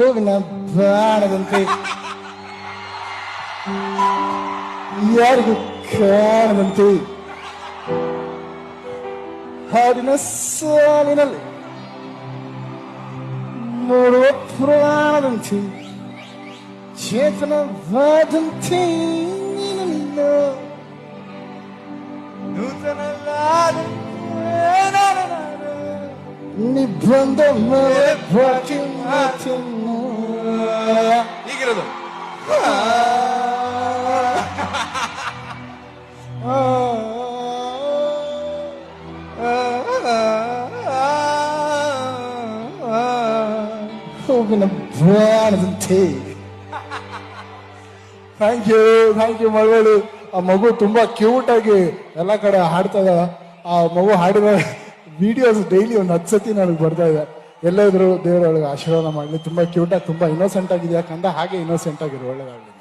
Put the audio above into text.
ಹೂವಿನ ಬಾಣದಂತೆ ಯಾರಿಗೂ ಕಾಣದಂತೆ ಹಾಡಿನ ಸಾಲಿನಲ್ಲಿ ನೋಡುವ ಪ್ರಾಣದಂತೆ ಚೇತನವಾದಂತೆ ನಿನ್ನ ನೂತನವಾದ ನಿಬಂಧ ಹೀಗಿರೋದು ಹೂವಿನ ಬಾಣದಂತೆ. Thank you Malavalli. ಆ ಮಗು ತುಂಬಾ ಕ್ಯೂಟ್ ಆಗಿ ಎಲ್ಲ ಕಡೆ ಹಾಡ್ತಾ ಇದ್ದಾಳ. ಆ ಮಗು ಹಾಡಿದ ವಿಡಿಯೋಸ್ ಡೈಲಿ ಒಂದು 10 ಸತಿ ನನಗೆ ಬರ್ತಾ ಇದೆ. ಎಲ್ಲಾದ್ರೂ ದೇವರೊಳಗೆ ಆಶೀರ್ವಾದ ಮಾಡಲಿ. ತುಂಬಾ ಕ್ಯೂಟ್ ಆಗಿ ತುಂಬಾ ಇನ್ನೋಸೆಂಟ್ ಆಗಿದೆಯಾ ಕಂದ, ಹಾಗೆ ಇನ್ನೋಸೆಂಟ್ ಆಗಿರು. ಒಳ್ಳೇದಾಗಲಿ.